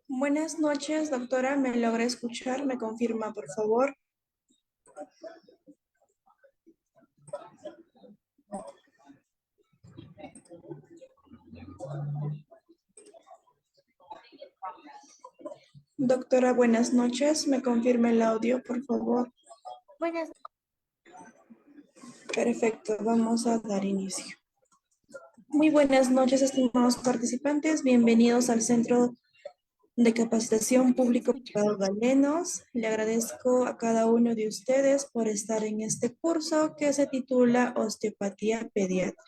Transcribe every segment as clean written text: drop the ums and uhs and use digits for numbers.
Buenas noches, doctora. ¿Me logra escuchar? ¿Me confirma, por favor? Doctora, buenas noches. ¿Me confirma el audio, por favor? Buenas, Perfecto, vamos a dar inicio. Muy buenas noches, estimados participantes. Bienvenidos al Centro de Capacitación escucha. Público-Privado Galenos. Le agradezco a cada uno de ustedes por estar en este curso que se titula Osteopatía Pediátrica.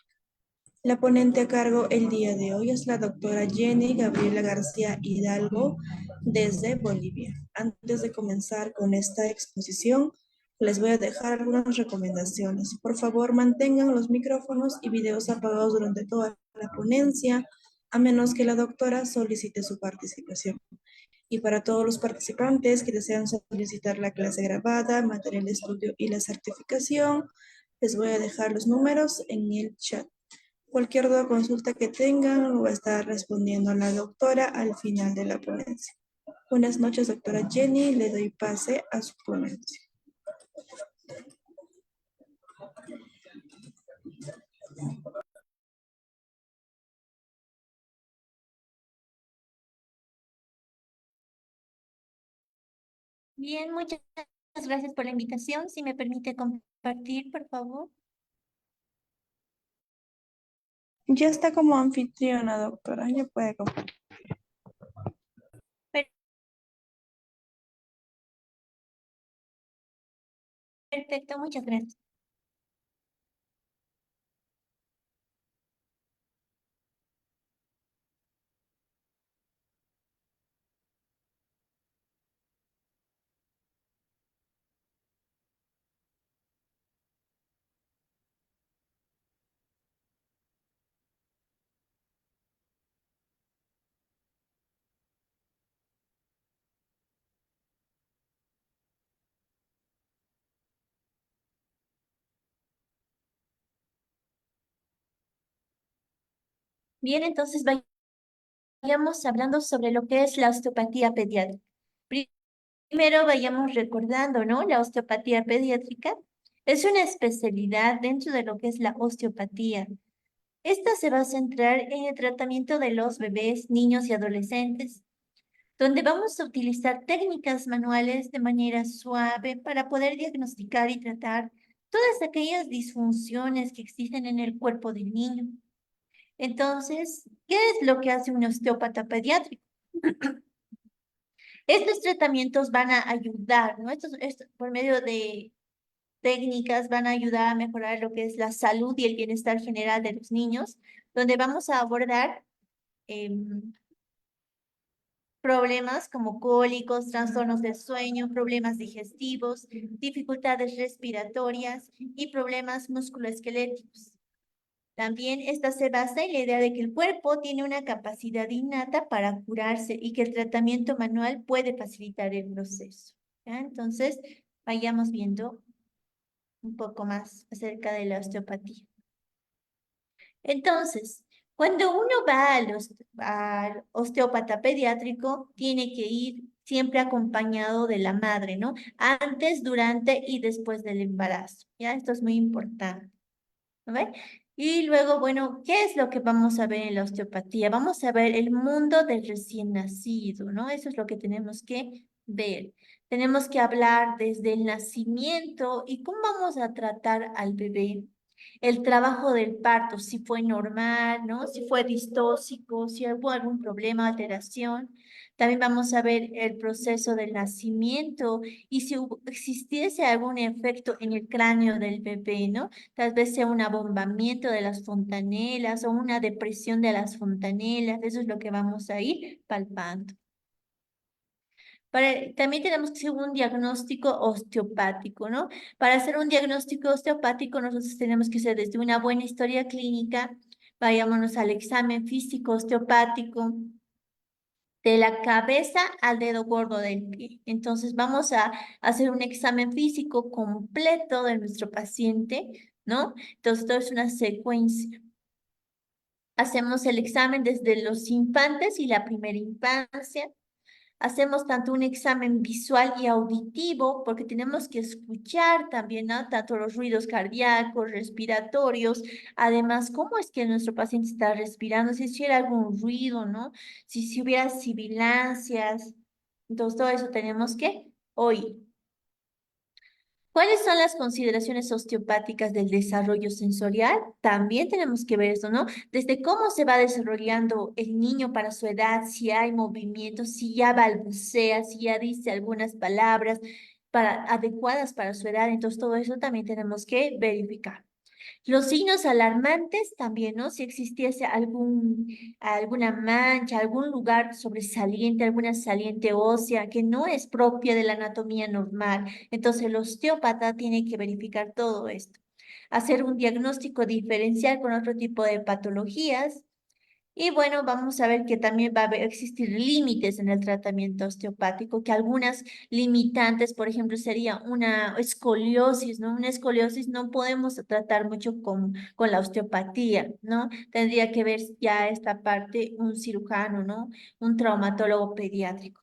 La ponente a cargo el día de hoy es la doctora Jenny Gabriela García Hidalgo desde Bolivia. Antes de comenzar con esta exposición, les voy a dejar algunas recomendaciones. Por favor, mantengan los micrófonos y videos apagados durante toda la ponencia, a menos que la doctora solicite su participación. Y para todos los participantes que desean solicitar la clase grabada, material de estudio y la certificación, les voy a dejar los números en el chat. Cualquier duda o consulta que tengan, lo va a estar respondiendo la doctora al final de la ponencia. Buenas noches, doctora Jenny. Le doy pase a su ponencia. Bien, muchas gracias por la invitación. Si me permite compartir, por favor. Ya está como anfitriona, doctora. Ya puede compartir. Per- Perfecto, muchas gracias. Bien, entonces vayamos hablando sobre lo que es la osteopatía pediátrica. Primero vayamos recordando, ¿no? La osteopatía pediátrica es una especialidad dentro de lo que es la osteopatía. Esta se va a centrar en el tratamiento de los bebés, niños y adolescentes, donde vamos a utilizar técnicas manuales de manera suave para poder diagnosticar y tratar todas aquellas disfunciones que existen en el cuerpo del niño. Entonces, ¿qué es lo que hace un osteópata pediátrico? Estos tratamientos van a ayudar, ¿no? Estos por medio de técnicas van a ayudar a mejorar lo que es la salud y el bienestar general de los niños, donde vamos a abordar problemas como cólicos, trastornos del sueño, problemas digestivos, dificultades respiratorias y problemas musculoesqueléticos. También esta se basa en la idea de que el cuerpo tiene una capacidad innata para curarse y que el tratamiento manual puede facilitar el proceso. ¿Ya? Entonces, vayamos viendo un poco más acerca de la osteopatía. Entonces, cuando uno va al osteópata pediátrico, tiene que ir siempre acompañado de la madre, ¿no? Antes, durante y después del embarazo, ¿ya? Esto es muy importante, ¿no ve? Y luego, bueno, ¿qué es lo que vamos a ver en la osteopatía? Vamos a ver el mundo del recién nacido, ¿no? Eso es lo que tenemos que ver. Tenemos que hablar desde el nacimiento y cómo vamos a tratar al bebé. El trabajo del parto, si fue normal, ¿no? Si fue distóxico, si hubo algún problema, alteración. También vamos a ver el proceso del nacimiento y si existiese algún efecto en el cráneo del bebé, ¿no? Tal vez sea un abombamiento de las fontanelas o una depresión de las fontanelas. Eso es lo que vamos a ir palpando. También tenemos que hacer un diagnóstico osteopático, ¿no? Para hacer un diagnóstico osteopático, nosotros tenemos que hacer desde una buena historia clínica, vayámonos al examen físico osteopático, de la cabeza al dedo gordo del pie. Entonces, vamos a hacer un examen físico completo de nuestro paciente, ¿no? Entonces, todo es una secuencia. Hacemos el examen desde los infantes y la primera infancia. Hacemos tanto un examen visual y auditivo, porque tenemos que escuchar también, ¿no? Tanto los ruidos cardíacos, respiratorios, además, cómo es que nuestro paciente está respirando, si hubiera algún ruido, ¿no? Si hubiera sibilancias. Entonces, todo eso tenemos que oír. ¿Cuáles son las consideraciones osteopáticas del desarrollo sensorial? También tenemos que ver eso, ¿no? Desde cómo se va desarrollando el niño para su edad, si hay movimiento, si ya balbucea, si ya dice algunas palabras adecuadas para su edad. Entonces, todo eso también tenemos que verificar. Los signos alarmantes también, ¿no? Si existiese alguna mancha, algún lugar sobresaliente, alguna saliente ósea que no es propia de la anatomía normal. Entonces el osteópata tiene que verificar todo esto. Hacer un diagnóstico diferencial con otro tipo de patologías. Y bueno, vamos a ver que también va a existir límites en el tratamiento osteopático, que algunas limitantes, por ejemplo, sería una escoliosis, ¿no? Una escoliosis no podemos tratar mucho con la osteopatía, ¿no? Tendría que ver ya esta parte un cirujano, ¿no? Un traumatólogo pediátrico.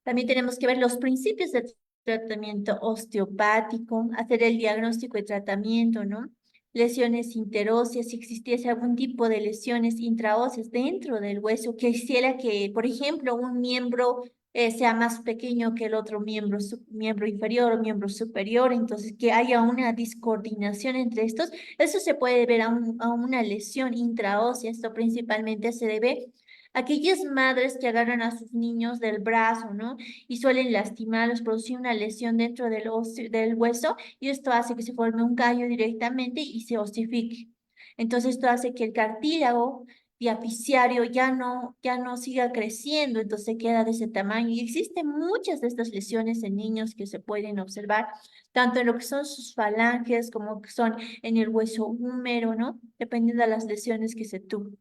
También tenemos que ver los principios del tratamiento osteopático, hacer el diagnóstico y tratamiento, ¿no? Lesiones interóseas, si existiese algún tipo de lesiones intraóseas dentro del hueso que hiciera que, por ejemplo, un miembro sea más pequeño que el otro miembro, miembro inferior o miembro superior, entonces que haya una discoordinación entre estos, eso se puede ver a una lesión intraósea, esto principalmente se debe a aquellas madres que agarran a sus niños del brazo, ¿no? Y suelen lastimarlos, producir una lesión dentro del hueso y esto hace que se forme un callo directamente y se ossifique. Entonces esto hace que el cartílago diaficiario ya no siga creciendo, entonces queda de ese tamaño. Y existen muchas de estas lesiones en niños que se pueden observar, tanto en lo que son sus falanges como que son en el hueso húmero, ¿no? Dependiendo de las lesiones que se tuvo.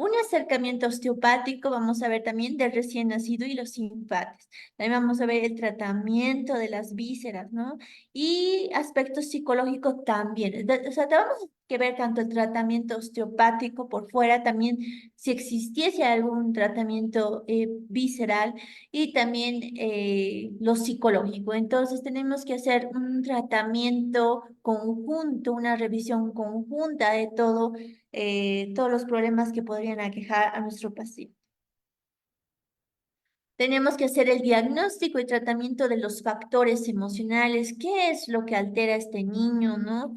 Un acercamiento osteopático, vamos a ver también del recién nacido y los infantes. También vamos a ver el tratamiento de las vísceras, ¿no? Y aspectos psicológicos también. O sea, tenemos que ver tanto el tratamiento osteopático por fuera, también si existiese algún tratamiento visceral y también lo psicológico. Entonces tenemos que hacer un tratamiento conjunto, una revisión conjunta de todos los problemas que podrían aquejar a nuestro paciente. Tenemos que hacer el diagnóstico y tratamiento de los factores emocionales. ¿Qué es lo que altera a este niño, no?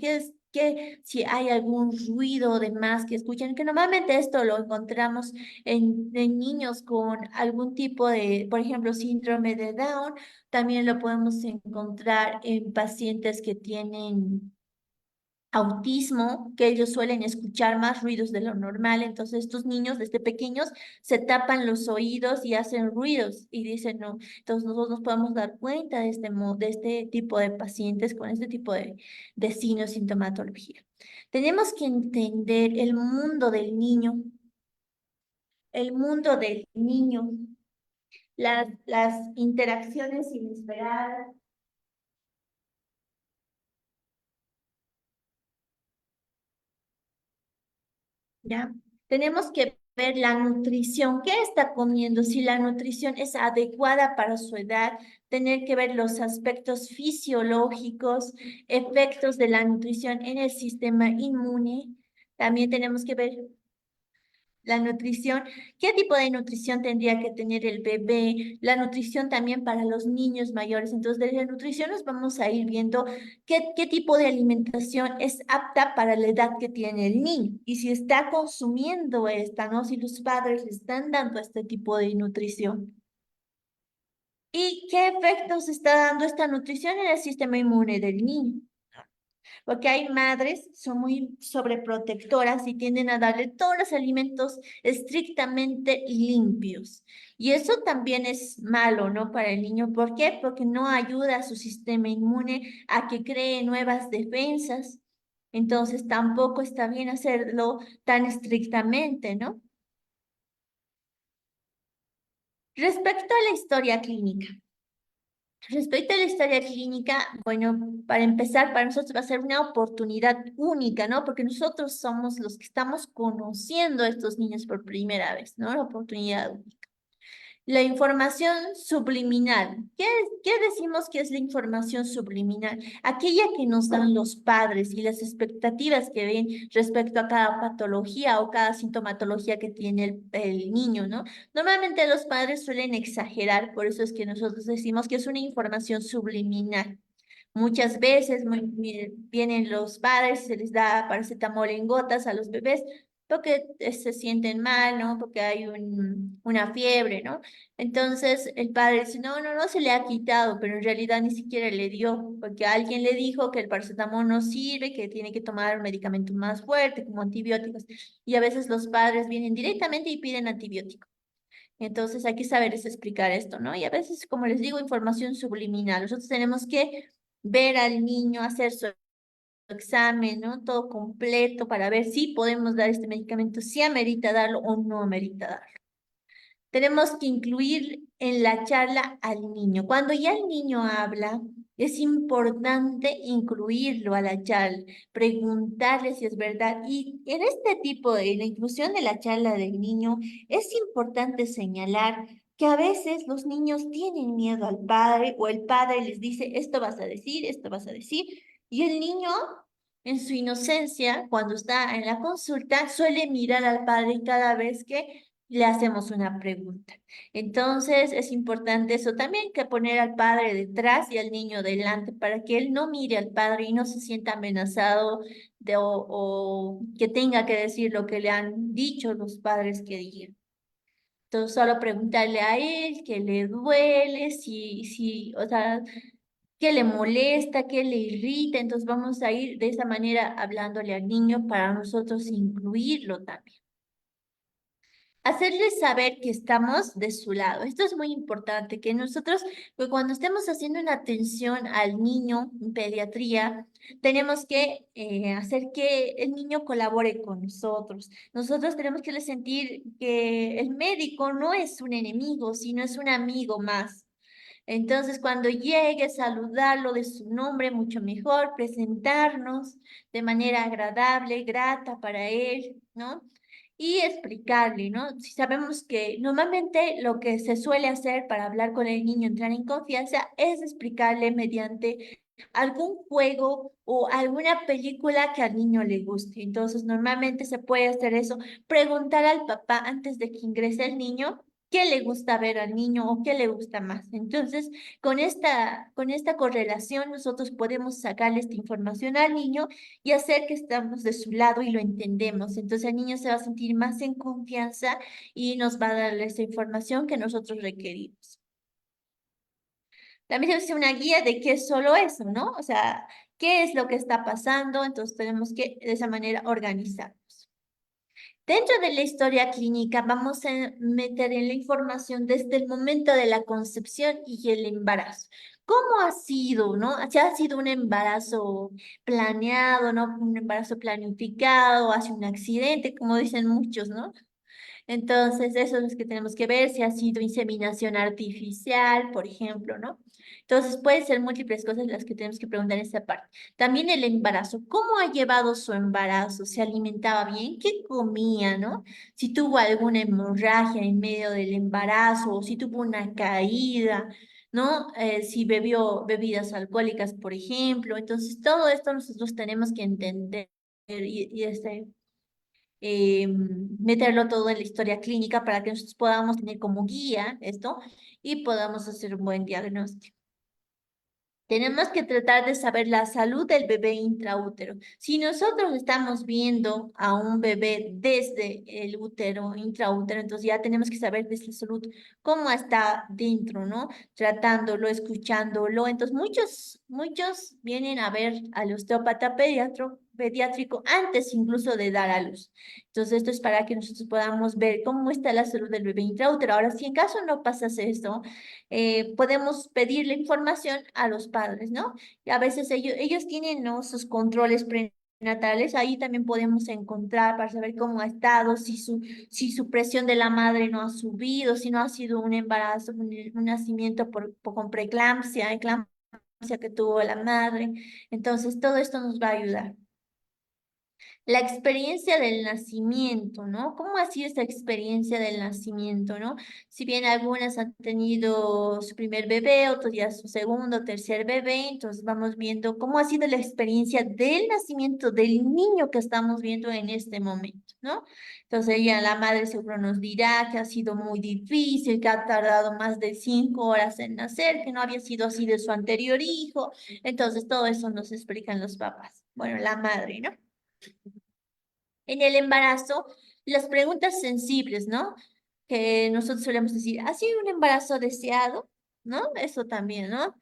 Si hay algún ruido de más que escuchan? Que normalmente esto lo encontramos en niños con algún tipo de, por ejemplo, síndrome de Down. También lo podemos encontrar en pacientes que tienen autismo, que ellos suelen escuchar más ruidos de lo normal. Entonces, estos niños desde pequeños se tapan los oídos y hacen ruidos y dicen no. Entonces, nosotros nos podemos dar cuenta de este tipo de pacientes con este tipo de signos, sintomatología. Tenemos que entender el mundo del niño, las interacciones inesperadas. ¿Ya? Tenemos que ver la nutrición, qué está comiendo, si la nutrición es adecuada para su edad, tener que ver los aspectos fisiológicos, efectos de la nutrición en el sistema inmune. También tenemos que ver la nutrición, qué tipo de nutrición tendría que tener el bebé, la nutrición también para los niños mayores. Entonces, de la nutrición nos vamos a ir viendo qué tipo de alimentación es apta para la edad que tiene el niño y si está consumiendo esta, ¿no? Si los padres le están dando este tipo de nutrición. ¿Y qué efectos está dando esta nutrición en el sistema inmune del niño? Porque hay madres, son muy sobreprotectoras y tienden a darle todos los alimentos estrictamente limpios. Y eso también es malo, ¿no? Para el niño. ¿Por qué? Porque no ayuda a su sistema inmune a que cree nuevas defensas. Entonces tampoco está bien hacerlo tan estrictamente, ¿no? Respecto a la historia clínica. Respecto a la historia clínica, bueno, para empezar, para nosotros va a ser una oportunidad única, ¿no? Porque nosotros somos los que estamos conociendo a estos niños por primera vez, ¿no? La oportunidad única. La información subliminal. ¿Qué decimos que es la información subliminal? Aquella que nos dan los padres y las expectativas que ven respecto a cada patología o cada sintomatología que tiene el niño, ¿no? Normalmente los padres suelen exagerar, por eso es que nosotros decimos que es una información subliminal. Muchas veces vienen los padres, se les da paracetamol en gotas a los bebés porque se sienten mal, ¿no? Porque hay una fiebre, ¿no? Entonces el padre dice, no, no, no se le ha quitado, pero en realidad ni siquiera le dio, porque alguien le dijo que el paracetamol no sirve, que tiene que tomar un medicamento más fuerte, como antibióticos, y a veces los padres vienen directamente y piden antibiótico. Entonces hay que saber explicar esto, ¿no? Y a veces, como les digo, información subliminal. Nosotros tenemos que ver al niño, hacer su examen, ¿no? Todo completo para ver si podemos dar este medicamento, si amerita darlo o no amerita darlo. Tenemos que incluir en la charla al niño. Cuando ya el niño habla, es importante incluirlo a la charla, preguntarle si es verdad. Y en este tipo de la inclusión de la charla del niño, es importante señalar que a veces los niños tienen miedo al padre o el padre les dice, esto vas a decir, esto vas a decir. Y el niño, en su inocencia, cuando está en la consulta, suele mirar al padre cada vez que le hacemos una pregunta. Entonces, es importante eso también, que poner al padre detrás y al niño delante para que él no mire al padre y no se sienta amenazado o que tenga que decir lo que le han dicho los padres que digan. Entonces, solo preguntarle a él qué le duele, o sea, qué le molesta, qué le irrita. Entonces, vamos a ir de esa manera hablándole al niño para nosotros incluirlo también. Hacerles saber que estamos de su lado. Esto es muy importante, que nosotros, pues cuando estemos haciendo una atención al niño en pediatría, tenemos que hacer que el niño colabore con nosotros. Nosotros tenemos que sentir que el médico no es un enemigo, sino es un amigo más. Entonces, cuando llegue, saludarlo de su nombre mucho mejor, presentarnos de manera agradable, grata para él, ¿no? Y explicarle, ¿no? Si sabemos que normalmente lo que se suele hacer para hablar con el niño, entrar en confianza, es explicarle mediante algún juego o alguna película que al niño le guste. Entonces, normalmente se puede hacer eso, preguntar al papá antes de que ingrese el niño qué le gusta ver al niño o qué le gusta más. Entonces, con esta correlación, nosotros podemos sacarle esta información al niño y hacer que estamos de su lado y lo entendemos. Entonces, el niño se va a sentir más en confianza y nos va a dar esa información que nosotros requerimos. También es una guía de qué es solo eso, ¿no? O sea, qué es lo que está pasando, entonces tenemos que de esa manera organizarnos. Dentro de la historia clínica vamos a meter en la información desde el momento de la concepción y el embarazo. ¿Cómo ha sido, no? Si ha sido un embarazo planeado, ¿no? Un embarazo planificado, hace un accidente, como dicen muchos, ¿no? Entonces, eso es lo que tenemos que ver, si ha sido inseminación artificial, por ejemplo, ¿no? Entonces, pueden ser múltiples cosas las que tenemos que preguntar en esta parte. También el embarazo, ¿cómo ha llevado su embarazo? ¿Se alimentaba bien? ¿Qué comía, no? Si tuvo alguna hemorragia en medio del embarazo o si tuvo una caída, ¿no? Si bebió bebidas alcohólicas, por ejemplo. Entonces, todo esto nosotros tenemos que entender meterlo todo en la historia clínica para que nosotros podamos tener como guía esto y podamos hacer un buen diagnóstico. Tenemos que tratar de saber la salud del bebé intraútero. Si nosotros estamos viendo a un bebé desde el útero, intraútero, entonces ya tenemos que saber de su salud, cómo está dentro, ¿no? Tratándolo, escuchándolo. Entonces, muchos vienen a ver al osteópata pediátrico antes incluso de dar a luz. Entonces, esto es para que nosotros podamos ver cómo está la salud del bebé intraútero. Ahora, si en caso no pasase esto, podemos pedirle información a los padres, ¿no? Y a veces ellos tienen, ¿no? Sus controles natales, ahí también podemos encontrar para saber cómo ha estado, si su presión de la madre no ha subido, si no ha sido un embarazo, un nacimiento con preeclampsia, eclampsia que tuvo la madre. Entonces, todo esto nos va a ayudar. La experiencia del nacimiento, ¿no? ¿Cómo ha sido esta experiencia del nacimiento, ¿no? Si bien algunas han tenido su primer bebé, otros ya su segundo, tercer bebé, entonces vamos viendo cómo ha sido la experiencia del nacimiento del niño que estamos viendo en este momento, ¿no? Entonces ya la madre seguro nos dirá que ha sido muy difícil, que ha tardado más de 5 horas en nacer, que no había sido así de su anterior hijo. Entonces todo eso nos explican los papás. Bueno, la madre, ¿no? En el embarazo, las preguntas sensibles, ¿no? Que nosotros solemos decir, ¿ha sido un embarazo deseado? ¿No? Eso también, ¿no?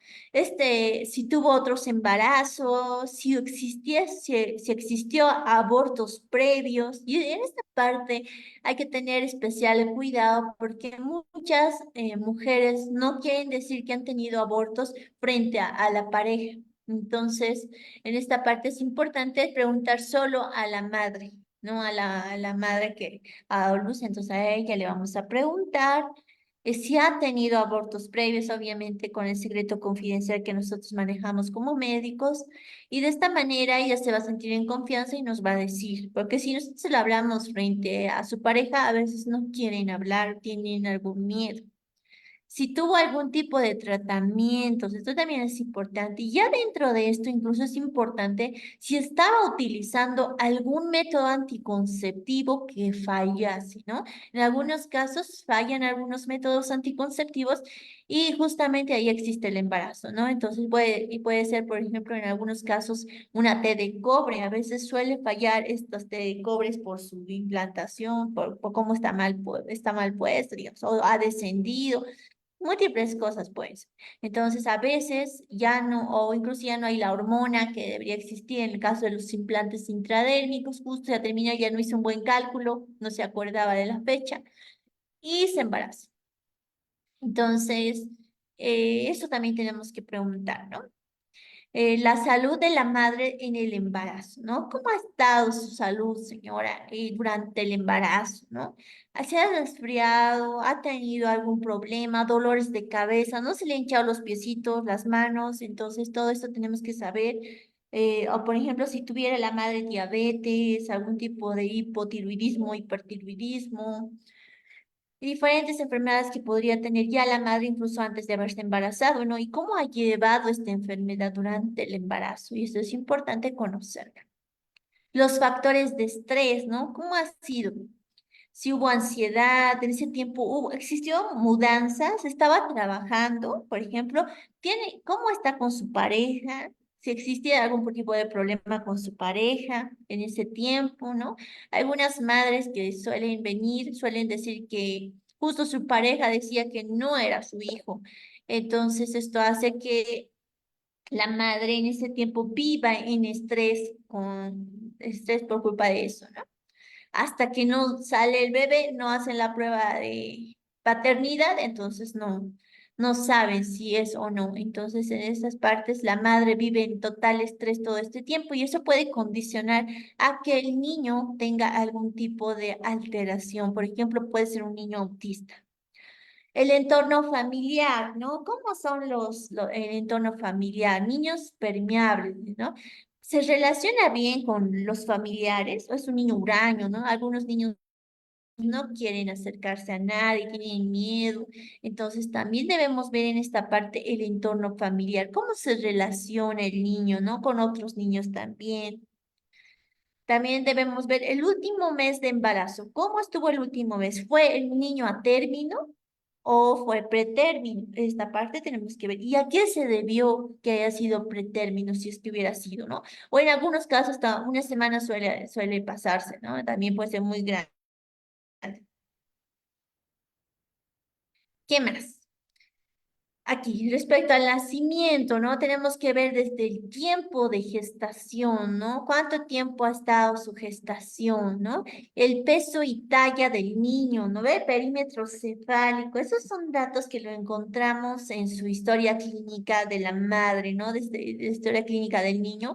Si tuvo otros embarazos, si existió abortos previos. Y en esta parte hay que tener especial cuidado porque muchas mujeres no quieren decir que han tenido abortos frente a la pareja. Entonces, en esta parte es importante preguntar solo a la madre, no a la madre que ha dado luz. Entonces a ella le vamos a preguntar si ha tenido abortos previos, obviamente con el secreto confidencial que nosotros manejamos como médicos, y de esta manera ella se va a sentir en confianza y nos va a decir, porque si nosotros le hablamos frente a su pareja, a veces no quieren hablar, tienen algún miedo. Si tuvo algún tipo de tratamientos, esto también es importante. Y ya dentro de esto, incluso es importante si estaba utilizando algún método anticonceptivo que fallase, ¿no? En algunos casos fallan algunos métodos anticonceptivos y justamente ahí existe el embarazo, ¿no? Entonces puede ser, por ejemplo, en algunos casos una T de cobre. A veces suele fallar estos T de cobre por su implantación, por cómo está mal puesto, digamos, o ha descendido. Múltiples cosas, pues. Entonces, a veces ya no, o incluso ya no hay la hormona que debería existir en el caso de los implantes intradérmicos, justo ya termina, ya no hizo un buen cálculo, no se acordaba de la fecha y se embaraza. Entonces, eso también tenemos que preguntar, ¿no? La salud de la madre en el embarazo, ¿no? ¿Cómo ha estado su salud, señora, durante el embarazo, ¿no? ¿Se ha resfriado? ¿Ha tenido algún problema? ¿Dolores de cabeza? ¿No se le han hinchado los piecitos, las manos? Entonces, todo esto tenemos que saber. O, por ejemplo, si tuviera la madre diabetes, algún tipo de hipotiroidismo, hipertiroidismo, y diferentes enfermedades que podría tener ya la madre incluso antes de haberse embarazado, ¿no? Y cómo ha llevado esta enfermedad durante el embarazo. Y eso es importante conocerlo. Los factores de estrés, ¿no? ¿Cómo ha sido? Si hubo ansiedad, en ese tiempo existió mudanzas, estaba trabajando, por ejemplo, ¿cómo está con su pareja? Si existía algún tipo de problema con su pareja en ese tiempo, ¿no? Algunas madres que suelen venir, suelen decir que justo su pareja decía que no era su hijo. Entonces, esto hace que la madre en ese tiempo viva en estrés, con estrés por culpa de eso, ¿no? Hasta que no sale el bebé, no hacen la prueba de paternidad, entonces no saben si es o no. Entonces, en esas partes, la madre vive en total estrés todo este tiempo y eso puede condicionar a que el niño tenga algún tipo de alteración. Por ejemplo, puede ser un niño autista. El entorno familiar, ¿no? ¿Cómo son el entorno familiar? Niños permeables, ¿no? ¿Se relaciona bien con los familiares? ¿O es un niño huraño, ¿no? Algunos niños no quieren acercarse a nadie, tienen miedo. Entonces, también debemos ver en esta parte el entorno familiar, cómo se relaciona el niño, ¿no? Con otros niños también. También debemos ver el último mes de embarazo. ¿Cómo estuvo el último mes? ¿Fue el niño a término o fue pretérmino? Esta parte tenemos que ver. ¿Y a qué se debió que haya sido pretérmino, si es que hubiera sido, ¿no? O en algunos casos, hasta una semana suele pasarse, ¿no? También puede ser muy grande. ¿Qué más? Aquí, respecto al nacimiento, ¿no? Tenemos que ver desde el tiempo de gestación, ¿no? ¿Cuánto tiempo ha estado su gestación, ¿no? El peso y talla del niño, ¿no? Ve, perímetro cefálico, esos son datos que lo encontramos en su historia clínica de la madre, ¿no? Desde la historia clínica del niño.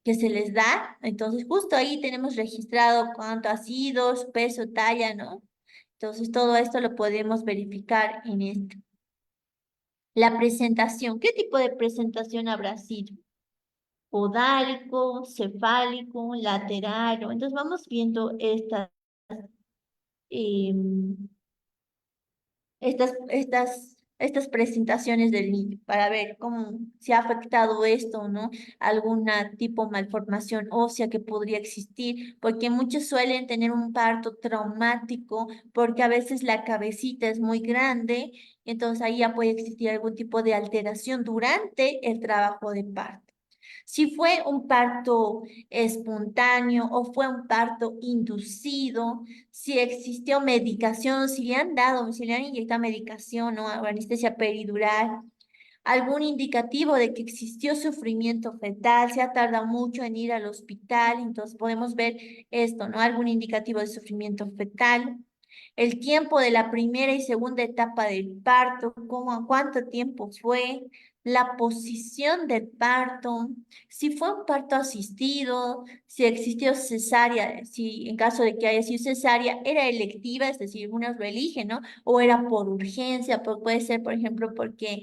que se les da. Entonces, justo ahí tenemos registrado cuánto ha sido, su peso, talla, ¿no? Entonces, todo esto lo podemos verificar en esto. La presentación, ¿qué tipo de presentación habrá sido? Podálico, cefálico, lateral, ¿no? Entonces, vamos viendo em, estas presentaciones del niño para ver cómo se ha afectado esto, o ¿no? Alguna tipo de malformación ósea que podría existir, porque muchos suelen tener un parto traumático, porque a veces la cabecita es muy grande, entonces ahí ya puede existir algún tipo de alteración durante el trabajo de parto. Si fue un parto espontáneo o fue un parto inducido, si existió medicación, si le han dado, si le han inyectado medicación o anestesia peridural, algún indicativo de que existió sufrimiento fetal, se ha tardado mucho en ir al hospital, entonces podemos ver esto, ¿no? Algún indicativo de sufrimiento fetal. El tiempo de la primera y segunda etapa del parto, cuánto tiempo fue, la posición del parto, si fue un parto asistido, si existió cesárea, si en caso de que haya sido cesárea, era electiva, es decir, unos lo eligen, ¿no? O era por urgencia, puede ser, por ejemplo, porque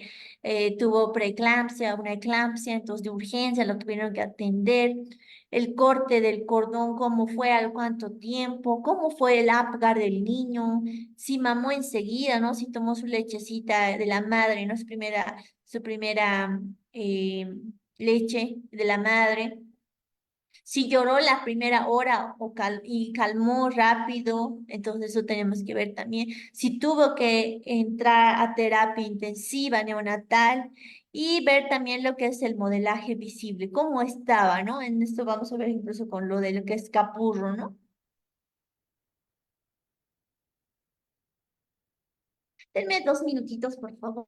tuvo preeclampsia, una eclampsia, entonces de urgencia lo tuvieron que atender. El corte del cordón, cómo fue, al cuánto tiempo, cómo fue el Apgar del niño, si mamó enseguida, ¿no? Si tomó su lechecita de la madre, ¿no? Su primera leche de la madre. Si lloró la primera hora y calmó rápido, entonces eso tenemos que ver también. Si tuvo que entrar a terapia intensiva neonatal y ver también lo que es el modelaje visible, cómo estaba, ¿no? En esto vamos a ver incluso con lo de lo que es capurro, ¿no? Denme 2 minutitos, por favor.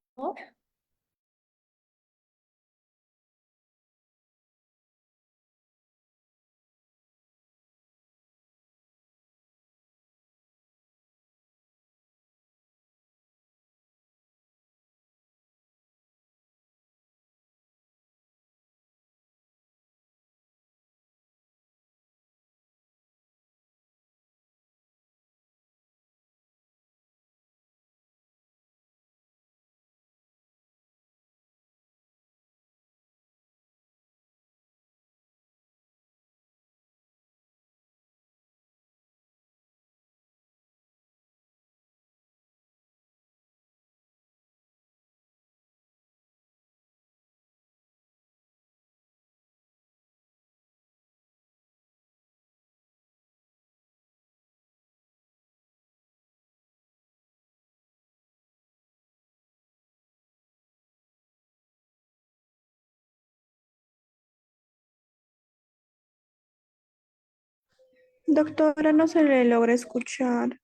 Doctora, no se le logra escuchar.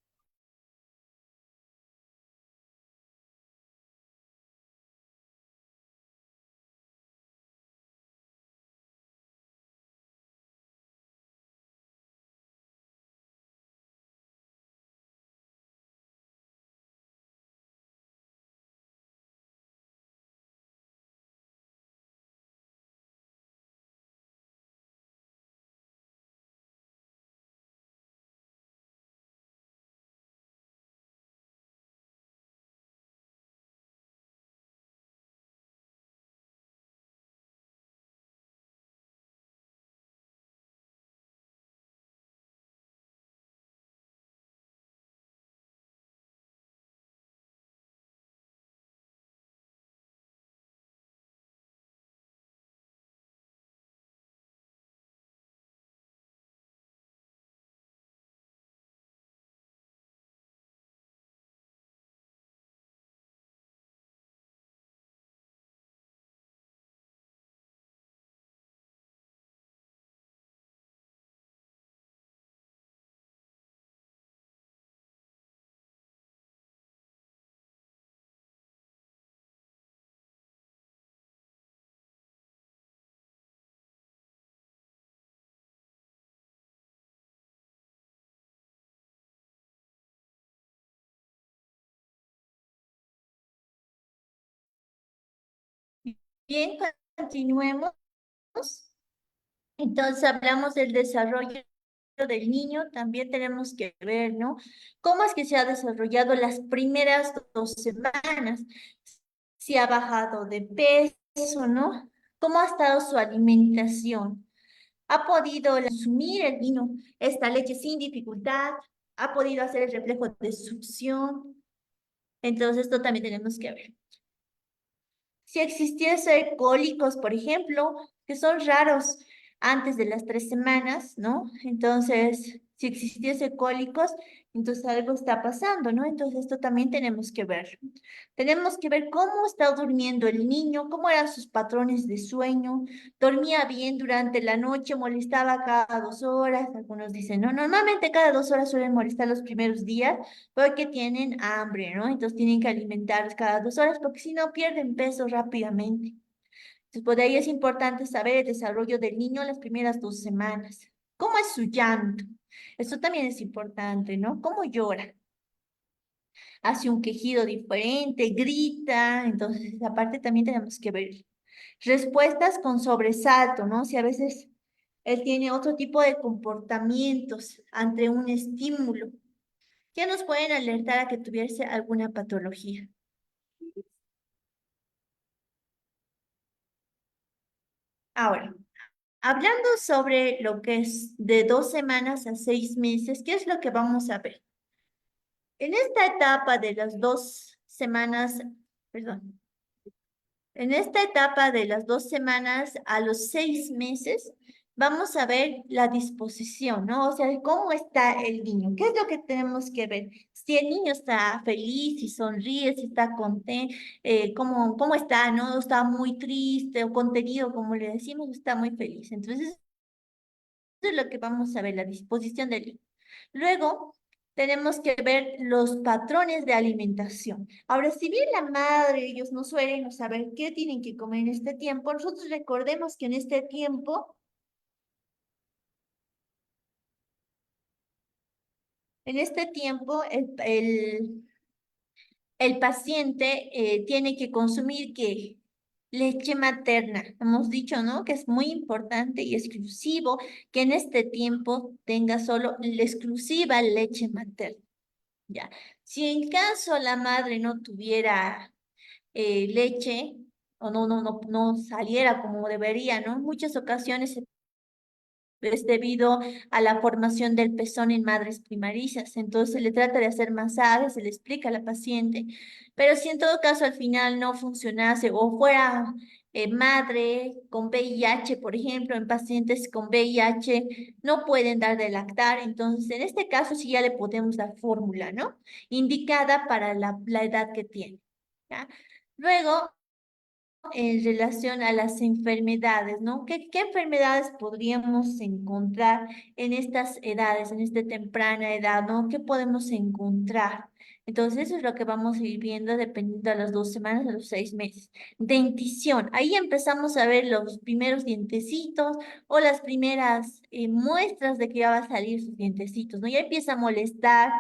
Bien, continuemos. Entonces hablamos del desarrollo del niño, también tenemos que ver, ¿no? ¿Cómo es que se ha desarrollado las primeras 2 semanas? Si ha bajado de peso, ¿no? ¿Cómo ha estado su alimentación? ¿Ha podido consumir el vino, esta leche sin dificultad? ¿Ha podido hacer el reflejo de succión? Entonces, esto también tenemos que ver. Si existiese cólicos, por ejemplo, que son raros antes de las 3 semanas, ¿no? Entonces, si existiese cólicos, entonces algo está pasando, ¿no? Entonces, esto también tenemos que ver. Tenemos que ver cómo está durmiendo el niño, cómo eran sus patrones de sueño, dormía bien durante la noche, molestaba cada 2 horas, algunos dicen, no, normalmente cada 2 horas suelen molestar los primeros días, porque tienen hambre, ¿no? Entonces tienen que alimentarlos cada 2 horas porque si no pierden peso rápidamente. Entonces, por ahí es importante saber el desarrollo del niño las primeras 2 semanas. ¿Cómo es su llanto? Eso también es importante, ¿no? ¿Cómo llora? Hace un quejido diferente, grita, entonces esa parte también tenemos que ver. Respuestas con sobresalto, ¿no? Si a veces él tiene otro tipo de comportamientos ante un estímulo que nos pueden alertar a que tuviese alguna patología. Ahora, hablando sobre lo que es de 2 semanas a 6 meses, ¿qué es lo que vamos a ver? En esta etapa de las 2 semanas, perdón, en esta etapa de las 2 semanas a los 6 meses, vamos a ver la disposición, ¿no? O sea, cómo está el niño. ¿Qué es lo que tenemos que ver? Si el niño está feliz, si sonríe, si está contento, cómo está, ¿no? Está muy triste o contenido, como le decimos, está muy feliz. Entonces, eso es lo que vamos a ver, la disposición del niño. Luego, tenemos que ver los patrones de alimentación. Ahora, si bien la madre, ellos no suelen saber qué tienen que comer en este tiempo, nosotros recordemos que en este tiempo, el paciente tiene que consumir ¿qué? Leche materna. Hemos dicho, ¿no? Que es muy importante y exclusivo que en este tiempo tenga solo la exclusiva leche materna. Ya. Si en caso la madre no tuviera leche o no saliera como debería, ¿no? En muchas ocasiones es debido a la formación del pezón en madres primerizas. Entonces se le trata de hacer masajes, se le explica a la paciente. Pero si en todo caso al final no funcionase o fuera madre con VIH, por ejemplo, en pacientes con VIH no pueden dar de lactar. Entonces en este caso sí ya le podemos dar fórmula, ¿no? Indicada para la edad que tiene. ¿Ya? Luego, en relación a las enfermedades, ¿no? ¿Qué enfermedades podríamos encontrar en estas edades, en esta temprana edad, ¿no? ¿Qué podemos encontrar? Entonces, eso es lo que vamos a ir viendo dependiendo de las 2 semanas, de los 6 meses. Dentición, ahí empezamos a ver los primeros dientecitos o las primeras muestras de que ya va a salir sus dientecitos, ¿no? Ya empieza a molestar,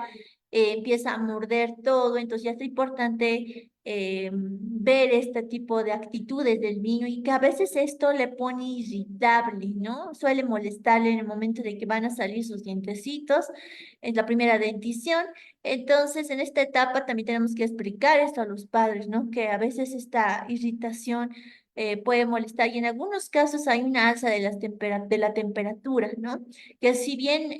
empieza a morder todo, entonces ya es importante ver este tipo de actitudes del niño y que a veces esto le pone irritable, ¿no? Suele molestarle en el momento de que van a salir sus dientecitos, es la primera dentición. Entonces, en esta etapa también tenemos que explicar esto a los padres, ¿no? Que a veces esta irritación puede molestar y en algunos casos hay una alza de la temperatura, ¿no? Que si bien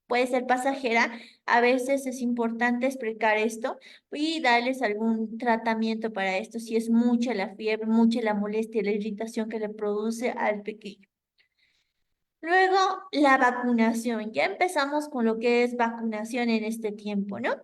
puede ser pasajera, a veces es importante explicar esto y darles algún tratamiento para esto, si es mucha la fiebre, mucha la molestia, la irritación que le produce al pequeño. Luego, la vacunación. Ya empezamos con lo que es vacunación en este tiempo, ¿no?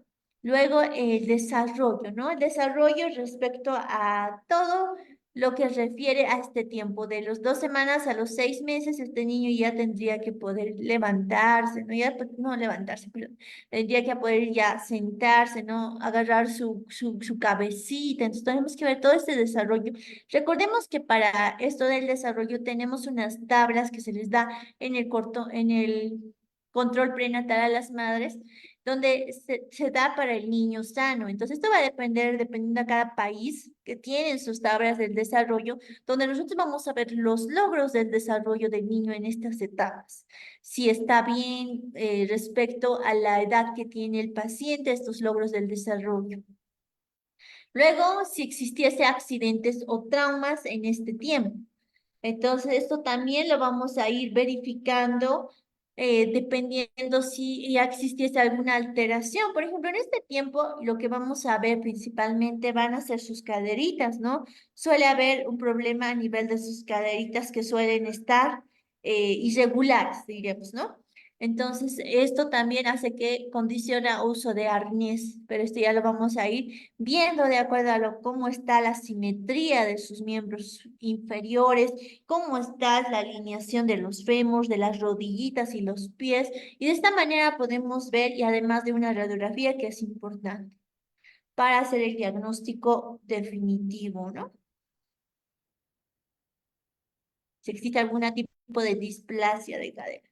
Luego, el desarrollo, ¿no? El desarrollo respecto a todo lo que refiere a este tiempo. De los 2 semanas a los 6 meses, este niño ya tendría que poder levantarse, ¿no? Ya, no levantarse, pero tendría que poder ya sentarse, ¿no? Agarrar su cabecita. Entonces, tenemos que ver todo este desarrollo. Recordemos que para esto del desarrollo tenemos unas tablas que se les da en el control prenatal a las madres, donde se da para el niño sano. Entonces, esto va a depender, dependiendo de cada país que tienen sus tablas del desarrollo, donde nosotros vamos a ver los logros del desarrollo del niño en estas etapas. Si está bien respecto a la edad que tiene el paciente, estos logros del desarrollo. Luego, si existiese accidentes o traumas en este tiempo. Entonces, esto también lo vamos a ir verificando dependiendo si ya existiese alguna alteración. Por ejemplo, en este tiempo lo que vamos a ver principalmente van a ser sus caderitas, ¿no? Suele haber un problema a nivel de sus caderitas que suelen estar irregulares, diríamos, ¿no? Entonces, esto también hace que condiciona uso de arnés, pero esto ya lo vamos a ir viendo de acuerdo a cómo está la simetría de sus miembros inferiores, cómo está la alineación de los fémurs, de las rodillitas y los pies. Y de esta manera podemos ver, y además de una radiografía que es importante para hacer el diagnóstico definitivo, ¿no? Si existe algún tipo de displasia de cadera.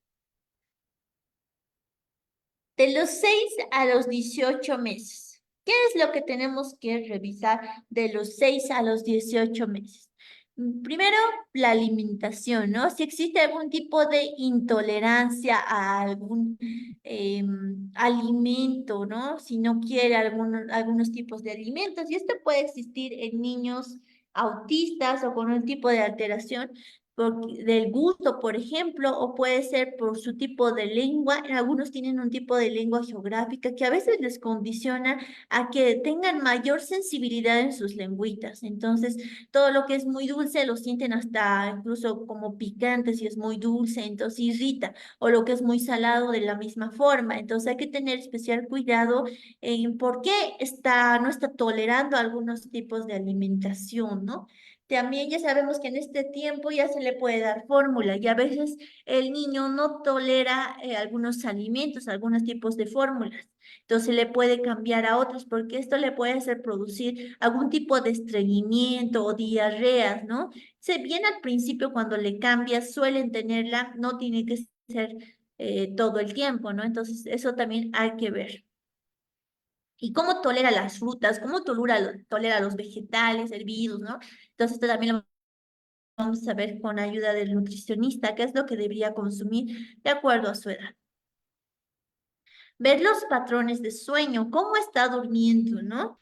De los 6 a los 18 meses. ¿Qué es lo que tenemos que revisar de los 6 a los 18 meses? Primero, la alimentación, ¿no? Si existe algún tipo de intolerancia a algún alimento, ¿no? Si no quiere algunos tipos de alimentos, y esto puede existir en niños autistas o con un tipo de alteración del gusto, por ejemplo, o puede ser por su tipo de lengua. Algunos tienen un tipo de lengua geográfica que a veces les condiciona a que tengan mayor sensibilidad en sus lengüitas. Entonces, todo lo que es muy dulce lo sienten hasta incluso como picante si es muy dulce, entonces irrita, o lo que es muy salado de la misma forma. Entonces, hay que tener especial cuidado en por qué no está tolerando algunos tipos de alimentación, ¿no? También ya sabemos que en este tiempo ya se le puede dar fórmula y a veces el niño no tolera algunos alimentos, algunos tipos de fórmulas. Entonces le puede cambiar a otros porque esto le puede hacer producir algún tipo de estreñimiento o diarreas, ¿no? Se bien al principio cuando le cambias suelen tenerla, no tiene que ser todo el tiempo, ¿no? Entonces eso también hay que ver. ¿Y cómo tolera las frutas? ¿Cómo tolera los vegetales hervidos, ¿no? Entonces, esto también lo vamos a ver con ayuda del nutricionista, qué es lo que debería consumir de acuerdo a su edad. Ver los patrones de sueño, cómo está durmiendo, ¿no?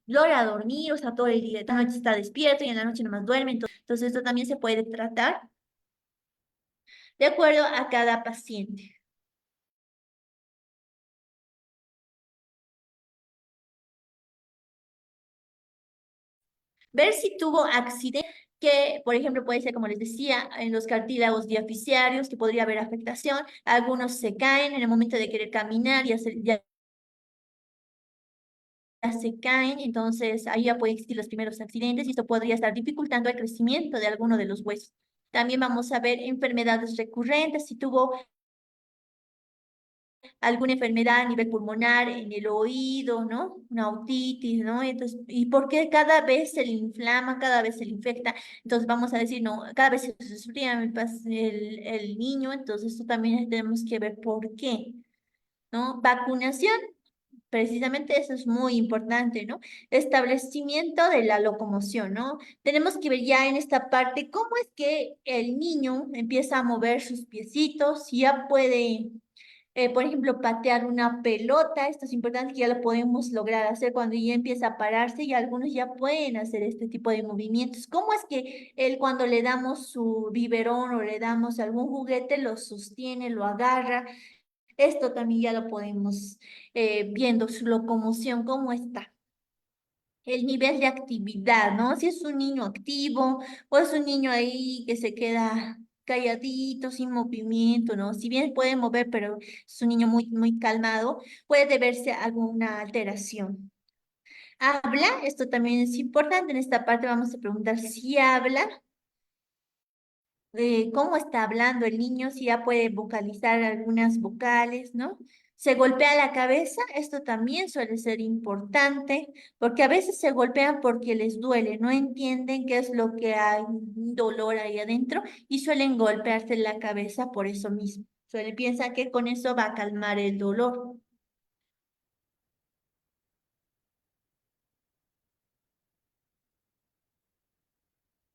Logra dormir, o sea, todo el día, la noche está despierto y en la noche nomás duerme. Entonces, esto también se puede tratar de acuerdo a cada paciente. Ver si tuvo accidente, que por ejemplo puede ser, como les decía, en los cartílagos diaficiarios, que podría haber afectación. Algunos se caen en el momento de querer caminar y ya se caen, entonces ahí ya pueden existir los primeros accidentes y esto podría estar dificultando el crecimiento de alguno de los huesos. También vamos a ver enfermedades recurrentes, si tuvo alguna enfermedad a nivel pulmonar, en el oído, ¿no? Una otitis, ¿no? Entonces, ¿y por qué cada vez se le inflama, cada vez se le infecta? Entonces vamos a decir, no, cada vez se sufría el niño, entonces esto también tenemos que ver por qué, ¿no? Vacunación. Precisamente eso es muy importante, ¿no? Establecimiento de la locomoción, ¿no? Tenemos que ver ya en esta parte cómo es que el niño empieza a mover sus piecitos, ya puede por ejemplo, patear una pelota, esto es importante que ya lo podemos lograr hacer cuando ya empieza a pararse y algunos ya pueden hacer este tipo de movimientos. ¿Cómo es que él cuando le damos su biberón o le damos algún juguete lo sostiene, lo agarra? Esto también ya lo podemos viendo su locomoción, cómo está. El nivel de actividad, ¿no? Si es un niño activo o es un niño ahí que se queda calladito, sin movimiento, ¿no? Si bien puede mover, pero es un niño muy, muy calmado, puede deberse a alguna alteración. ¿Habla? Esto también es importante. En esta parte vamos a preguntar si habla, cómo está hablando el niño, si ya puede vocalizar algunas vocales, ¿no? Se golpea la cabeza, esto también suele ser importante, porque a veces se golpean porque les duele, no entienden qué es lo que hay, un dolor ahí adentro, y suelen golpearse la cabeza por eso mismo. Suelen piensan que con eso va a calmar el dolor.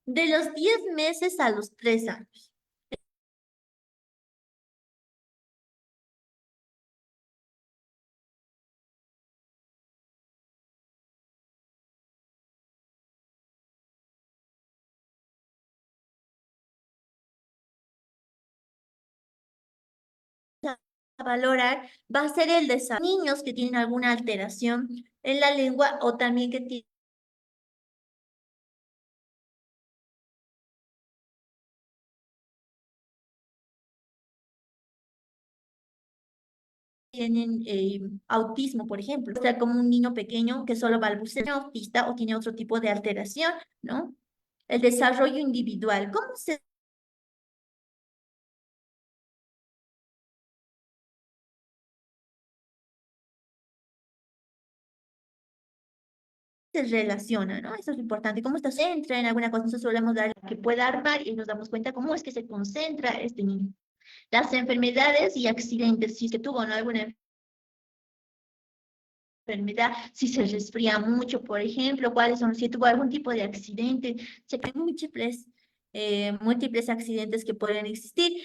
De los 10 meses a los 3 años. A valorar va a ser el desarrollo. Niños que tienen alguna alteración en la lengua o también que tienen autismo, por ejemplo. O sea, como un niño pequeño que solo balbucea, autista o tiene otro tipo de alteración, ¿no? El desarrollo individual. ¿Cómo se relaciona, ¿no? Eso es importante. ¿Cómo está entra en alguna cosa? Nosotros solemos dar que pueda armar y nos damos cuenta cómo es que se concentra este niño. Las enfermedades y accidentes, si es que tuvo, ¿no? Alguna enfermedad, si se resfría mucho, por ejemplo, cuáles son, si tuvo algún tipo de accidente, se hay múltiples accidentes que pueden existir.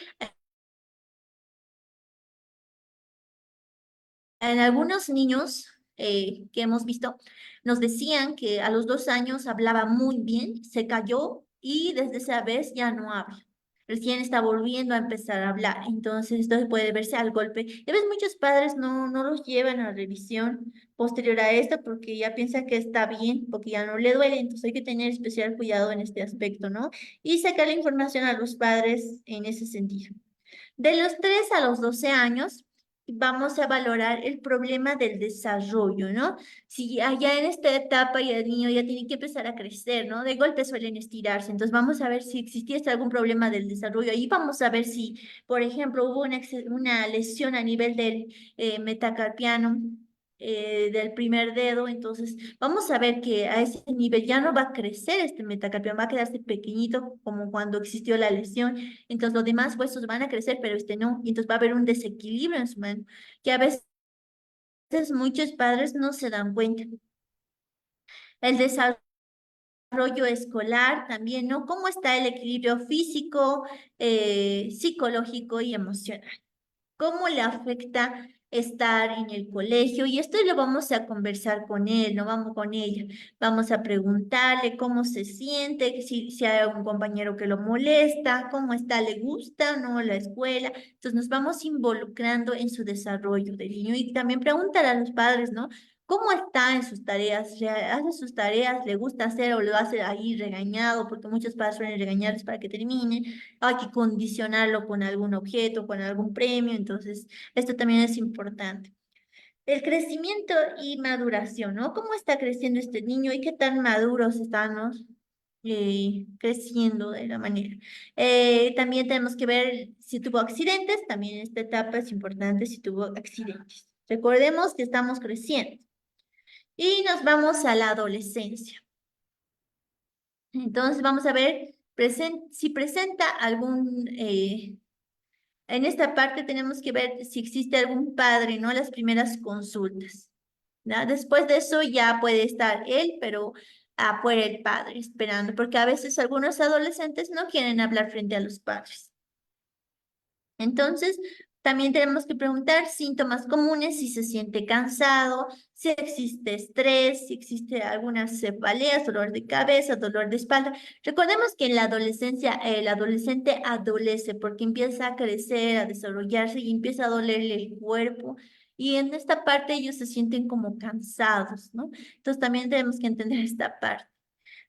En algunos niños que hemos visto, nos decían que a los 2 años hablaba muy bien, se cayó y desde esa vez ya no habla. Recién está volviendo a empezar a hablar, entonces esto puede verse al golpe. Y a veces muchos padres no los llevan a revisión posterior a esto porque ya piensan que está bien, porque ya no le duele, entonces hay que tener especial cuidado en este aspecto, ¿no? Y sacar la información a los padres en ese sentido. De los 3 a los 12 años, vamos a valorar el problema del desarrollo, ¿no? Si allá en esta etapa ya el niño ya tiene que empezar a crecer, ¿no? De golpe suelen estirarse, entonces vamos a ver si existiese algún problema del desarrollo. Ahí vamos a ver si, por ejemplo, hubo una lesión a nivel del metacarpiano, del primer dedo, entonces vamos a ver que a ese nivel ya no va a crecer este metacarpiano, va a quedarse pequeñito como cuando existió la lesión. Entonces los demás huesos van a crecer, pero este no. Y entonces va a haber un desequilibrio en su mano, que a veces muchos padres no se dan cuenta. El desarrollo escolar también, ¿no? ¿Cómo está el equilibrio físico, psicológico y emocional? ¿Cómo le afecta estar en el colegio? Y esto lo vamos a conversar con él, no vamos con ella. Vamos a preguntarle cómo se siente, si hay algún compañero que lo molesta, cómo está, le gusta, ¿no? La escuela. Entonces nos vamos involucrando en su desarrollo del niño y también preguntar a los padres, ¿no? ¿Cómo está en sus tareas? ¿Hace sus tareas? ¿Le gusta hacer o lo hace ahí regañado? Porque muchos padres suelen regañarles para que terminen, hay que condicionarlo con algún objeto, con algún premio, entonces esto también es importante. El crecimiento y maduración, ¿no? ¿Cómo está creciendo este niño y qué tan maduros estamos creciendo de la manera? También tenemos que ver si tuvo accidentes, también en esta etapa es importante si tuvo accidentes. Recordemos que estamos creciendo y nos vamos a la adolescencia. Entonces vamos a ver si presenta algún en esta parte tenemos que ver si existe algún padre, ¿no? Las primeras consultas, ¿no? Después de eso ya puede estar él, pero afuera el padre esperando, porque a veces algunos adolescentes no quieren hablar frente a los padres. Entonces, también tenemos que preguntar síntomas comunes, si se siente cansado, si existe estrés, si existe algunas cefaleas, dolor de cabeza, dolor de espalda. Recordemos que en la adolescencia el adolescente adolece porque empieza a crecer, a desarrollarse y empieza a dolerle el cuerpo. Y en esta parte ellos se sienten como cansados, ¿no? Entonces también tenemos que entender esta parte.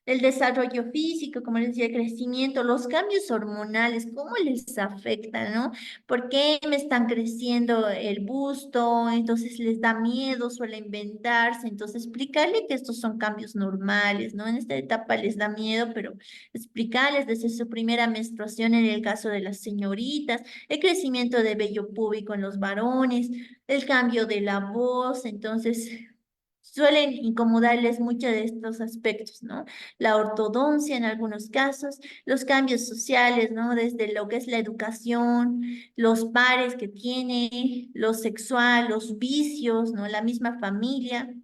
El desarrollo físico, como les decía, el crecimiento, los cambios hormonales, ¿cómo les afectan, no? ¿Por qué me están creciendo el busto? Entonces les da miedo, suele inventarse. Entonces explicarle que estos son cambios normales, ¿no? En esta etapa les da miedo, pero explicarles desde su primera menstruación en el caso de las señoritas, el crecimiento de vello púbico en los varones, el cambio de la voz. Entonces suelen incomodarles mucho de estos aspectos, ¿no? La ortodoncia en algunos casos, los cambios sociales, ¿no? Desde lo que es la educación, los pares que tiene, lo sexual, los vicios, ¿no? La misma familia.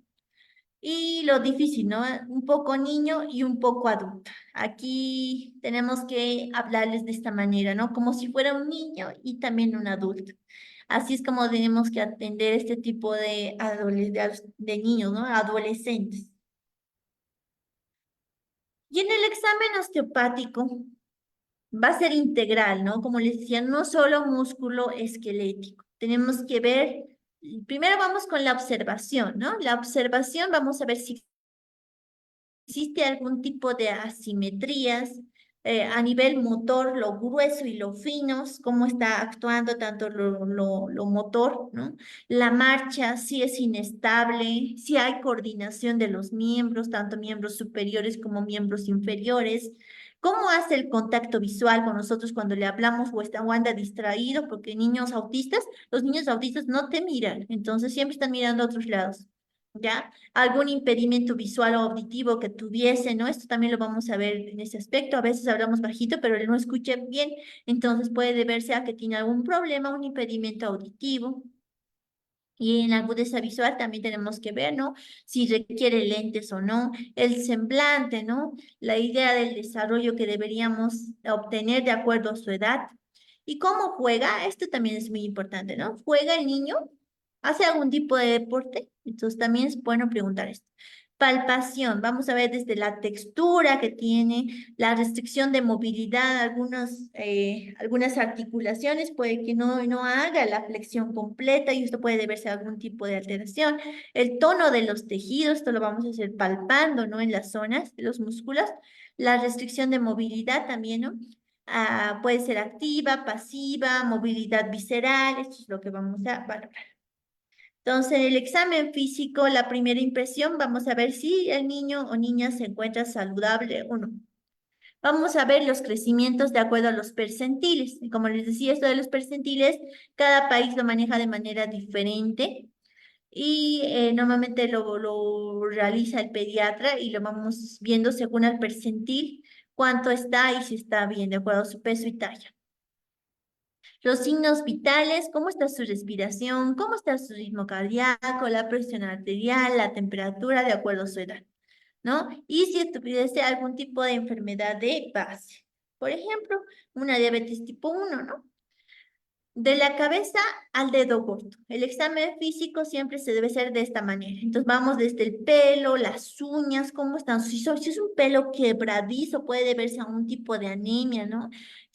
Y lo difícil, ¿no? Un poco niño y un poco adulto. Aquí tenemos que hablarles de esta manera, ¿no? Como si fuera un niño y también un adulto. Así es como tenemos que atender este tipo de, de niños, ¿no? Adolescentes. Y en el examen osteopático va a ser integral, ¿no? Como les decía, no solo músculo esquelético. Tenemos que ver, primero vamos con la observación, ¿no? La observación, vamos a ver si existe algún tipo de asimetrías a nivel motor, lo grueso y lo finos, cómo está actuando tanto lo motor, ¿no? La marcha, si es inestable, si hay coordinación de los miembros, tanto miembros superiores como miembros inferiores. ¿Cómo hace el contacto visual con nosotros cuando le hablamos o anda distraído? Porque los niños autistas no te miran, entonces siempre están mirando a otros lados. ¿Ya? Algún impedimento visual o auditivo que tuviese, ¿no? Esto también lo vamos a ver en ese aspecto. A veces hablamos bajito, pero él no escucha bien, entonces puede deberse a que tiene algún problema, un impedimento auditivo. Y en la agudeza visual también tenemos que ver, ¿no? Si requiere lentes o no, el semblante, ¿no? La idea del desarrollo que deberíamos obtener de acuerdo a su edad. ¿Y cómo juega? Esto también es muy importante, ¿no? ¿Juega el niño? ¿Hace algún tipo de deporte? Entonces también es bueno preguntar esto. Palpación, vamos a ver desde la textura que tiene, la restricción de movilidad, algunas articulaciones, puede que no haga la flexión completa y esto puede deberse a algún tipo de alteración. El tono de los tejidos, esto lo vamos a hacer palpando, ¿no? En las zonas de los músculos. La restricción de movilidad también, ¿no? Puede ser activa, pasiva, movilidad visceral, esto es lo que vamos a valorar. Entonces, en el examen físico, la primera impresión, vamos a ver si el niño o niña se encuentra saludable o no. Vamos a ver los crecimientos de acuerdo a los percentiles. Y como les decía, esto de los percentiles, cada país lo maneja de manera diferente y normalmente lo realiza el pediatra y lo vamos viendo según el percentil, cuánto está y si está bien, de acuerdo a su peso y talla. Los signos vitales, cómo está su respiración, cómo está su ritmo cardíaco, la presión arterial, la temperatura, de acuerdo a su edad, ¿no? Y si tuviese algún tipo de enfermedad de base. Por ejemplo, una diabetes tipo 1, ¿no? De la cabeza al dedo gordo. El examen físico siempre se debe hacer de esta manera. Entonces vamos desde el pelo, las uñas, cómo están. Si es un pelo quebradizo, puede deberse a un tipo de anemia, ¿no?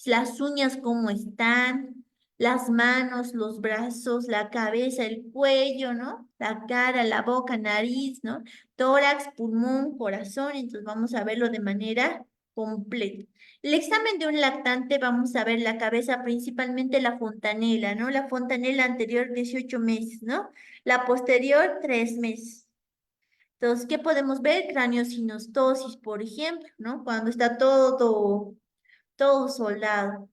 Las uñas, cómo están, las manos, los brazos, la cabeza, el cuello, ¿no? La cara, la boca, nariz, ¿no? Tórax, pulmón, corazón. Entonces vamos a verlo de manera completa. El examen de un lactante, vamos a ver la cabeza, principalmente la fontanela, ¿no? La fontanela anterior, 18 meses, ¿no? La posterior, 3 meses. Entonces, ¿qué podemos ver? Craniosinostosis, por ejemplo, ¿no? Cuando está todo soldado.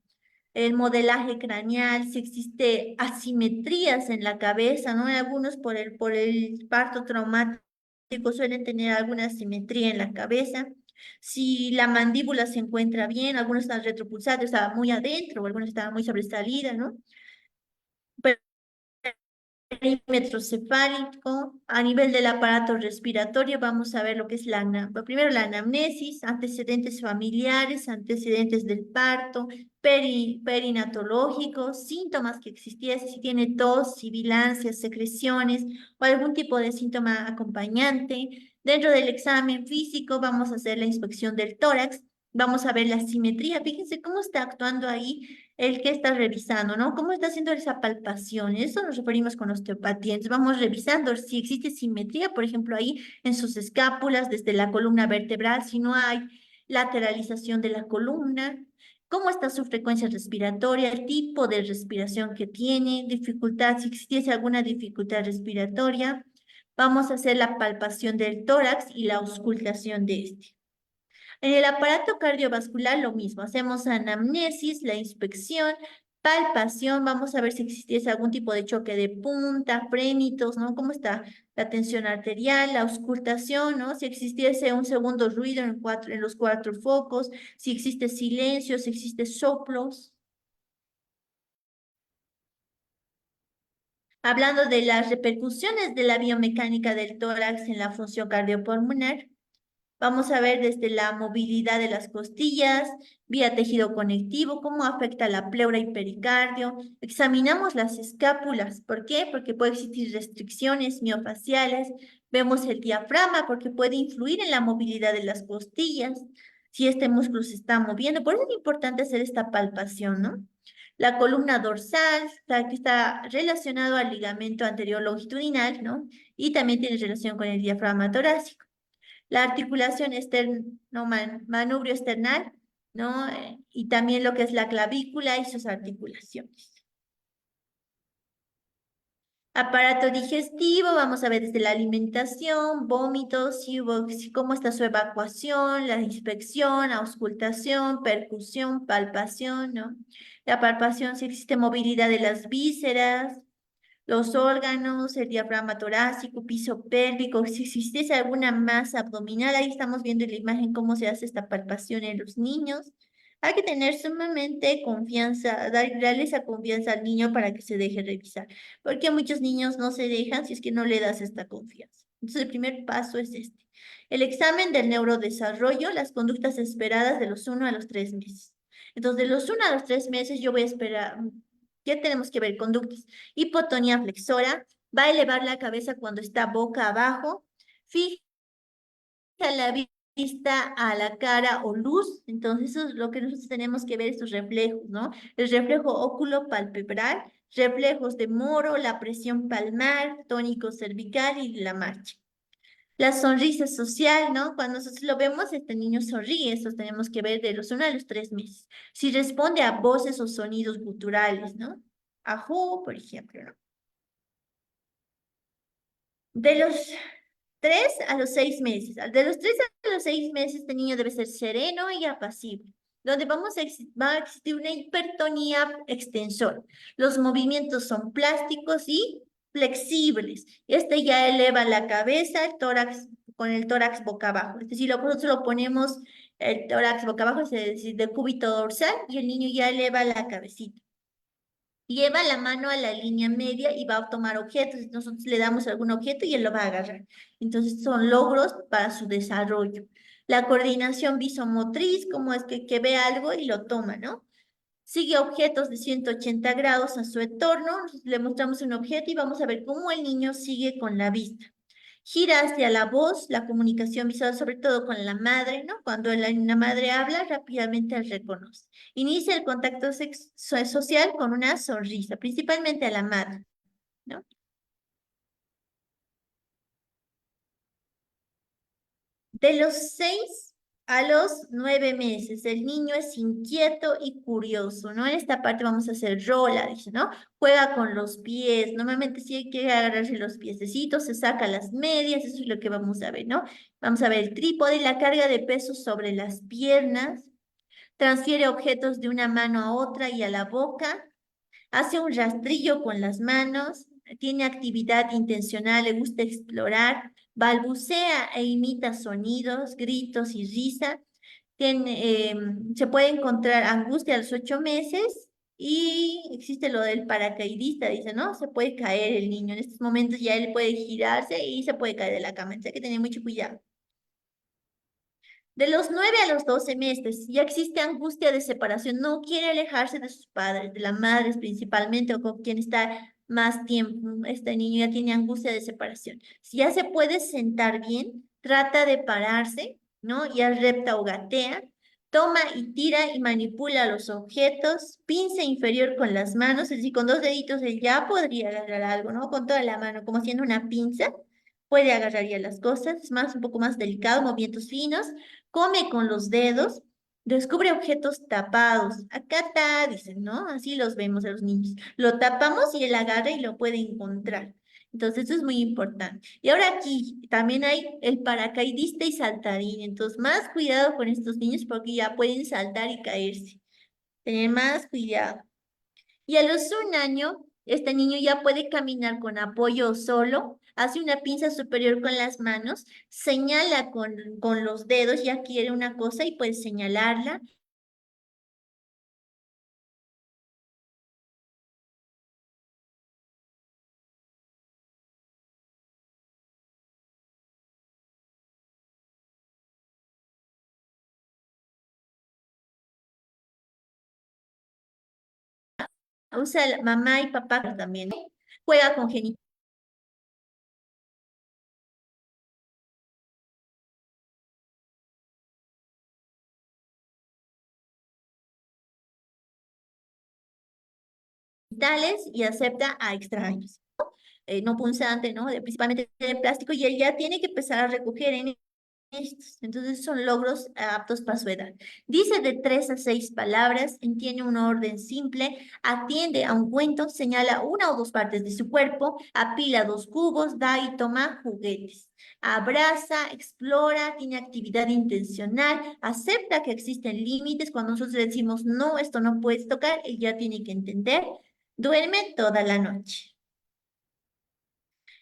El modelaje craneal, si existe asimetrías en la cabeza, ¿no? Algunos por el parto traumático suelen tener alguna asimetría en la cabeza. Si la mandíbula se encuentra bien, algunos están retropulsados, estaba muy adentro, o algunos estaban muy sobresalida, ¿no? Perímetro cefálico, a nivel del aparato respiratorio, vamos a ver lo que es primero la anamnesis, antecedentes familiares, antecedentes del parto, perinatológicos, síntomas que existiesen, si tiene tos, sibilancias, secreciones o algún tipo de síntoma acompañante. Dentro del examen físico vamos a hacer la inspección del tórax, vamos a ver la simetría, fíjense cómo está actuando ahí el que está revisando, ¿no? ¿Cómo está haciendo esa palpación? Eso nos referimos con osteopatía. Entonces vamos revisando si existe simetría, por ejemplo, ahí en sus escápulas, desde la columna vertebral, si no hay lateralización de la columna, cómo está su frecuencia respiratoria, el tipo de respiración que tiene, dificultad, si existiese alguna dificultad respiratoria. Vamos a hacer la palpación del tórax y la auscultación de este. En el aparato cardiovascular lo mismo, hacemos anamnesis, la inspección, palpación, vamos a ver si existiese algún tipo de choque de punta, frénitos, ¿no? ¿Cómo está la tensión arterial, la auscultación, ¿no? Si existiese un segundo ruido en los cuatro focos, si existe silencio, si existe soplos. Hablando de las repercusiones de la biomecánica del tórax en la función cardiopulmonar, vamos a ver desde la movilidad de las costillas, vía tejido conectivo, cómo afecta la pleura y pericardio. Examinamos las escápulas. ¿Por qué? Porque puede existir restricciones miofaciales. Vemos el diafragma porque puede influir en la movilidad de las costillas, si este músculo se está moviendo. Por eso es importante hacer esta palpación, ¿no? La columna dorsal, que está relacionado al ligamento anterior longitudinal, ¿no? Y también tiene relación con el diafragma torácico. La articulación manubrio esternal, ¿no? Y también lo que es la clavícula y sus articulaciones. Aparato digestivo, vamos a ver desde la alimentación, vómitos, cómo está su evacuación, la inspección, auscultación, percusión, palpación, ¿no? La palpación, si existe movilidad de las vísceras, los órganos, el diafragma torácico, piso pélvico, si existiese alguna masa abdominal, ahí estamos viendo en la imagen cómo se hace esta palpación en los niños. Hay que tener sumamente confianza, darle esa confianza al niño para que se deje revisar, porque muchos niños no se dejan si es que no le das esta confianza. Entonces, el primer paso es este. El examen del neurodesarrollo, las conductas esperadas de los 1 a los 3 meses. Entonces, de los 1 a los 3 meses yo voy a esperar, ya tenemos que ver conductas. Hipotonía flexora, va a elevar la cabeza cuando está boca abajo, fija la vista a la cara o luz, entonces eso es lo que nosotros tenemos que ver, estos reflejos, ¿no? El reflejo óculo-palpebral, reflejos de Moro, la presión palmar, tónico cervical y la marcha. La sonrisa social, ¿no? Cuando nosotros lo vemos, este niño sonríe, eso tenemos que ver de los 1 a los 3 meses. Si responde a voces o sonidos guturales, ¿no? Ajú, por ejemplo, ¿no? De los 3 a los 6 meses. De los 3 a los 6 meses, este niño debe ser sereno y apacible, donde va a existir una hipertonía extensora. Los movimientos son plásticos y flexibles. Este ya eleva la cabeza, el tórax, con el tórax boca abajo. Es decir, nosotros lo ponemos el tórax boca abajo, es decir, de cúbito dorsal, y el niño ya eleva la cabecita. Lleva la mano a la línea media y va a tomar objetos. Nosotros le damos algún objeto y él lo va a agarrar. Entonces son logros para su desarrollo. La coordinación visomotriz, como es que ve algo y lo toma, ¿no? Sigue objetos de 180 grados a su entorno. Le mostramos un objeto y vamos a ver cómo el niño sigue con la vista. Gira hacia la voz, la comunicación visual, sobre todo con la madre, ¿no? Cuando la madre habla, rápidamente él reconoce. Inicia el contacto social con una sonrisa, principalmente a la madre, ¿no? De los 6 a los 9 meses, el niño es inquieto y curioso, ¿no? En esta parte vamos a hacer rola, dice, ¿no? Juega con los pies, normalmente si hay que agarrarse los piececitos, se saca las medias, eso es lo que vamos a ver, ¿no? Vamos a ver el trípode y la carga de peso sobre las piernas, transfiere objetos de una mano a otra y a la boca, hace un rastrillo con las manos, tiene actividad intencional, le gusta explorar, balbucea e imita sonidos, gritos y risa. Se puede encontrar angustia a los 8 meses y existe lo del paracaidista, dice, ¿no? Se puede caer el niño. En estos momentos ya él puede girarse y se puede caer de la cama. Entonces hay que tener mucho cuidado. De los 9 a los 12 meses ya existe angustia de separación, no quiere alejarse de sus padres, de las madres principalmente o con quien está más tiempo. Este niño ya tiene angustia de separación. Si ya se puede sentar bien, trata de pararse, ¿no? Ya repta o gatea, Toma y tira y manipula los objetos, pinza inferior con las manos, es decir, con dos deditos él ya podría agarrar algo, ¿no? Con toda la mano, como haciendo una pinza, puede agarrar ya las cosas, es más, un poco más delicado, movimientos finos, come con los dedos, descubre objetos tapados. Acá está, dicen, ¿no? Así los vemos a los niños. Lo tapamos y él agarra y lo puede encontrar. Entonces, eso es muy importante. Y ahora aquí también hay el paracaidista y saltarín. Entonces, más cuidado con estos niños porque ya pueden saltar y caerse. Tener más cuidado. Y a los 1 año, este niño ya puede caminar con apoyo solo, hace una pinza superior con las manos, señala con los dedos, ya quiere una cosa y puede señalarla. Usa mamá y papá también. Juega con genitales y acepta a extraños. No punzante, ¿no? Principalmente de plástico, y él ya tiene que empezar a recoger en estos. Entonces son logros aptos para su edad. Dice de 3 a 6 palabras, entiende un orden simple, atiende a un cuento, señala una o dos partes de su cuerpo, apila 2 cubos, da y toma juguetes. Abraza, explora, tiene actividad intencional, acepta que existen límites. Cuando nosotros le decimos, no, esto no puedes tocar, él ya tiene que entender. Duerme toda la noche.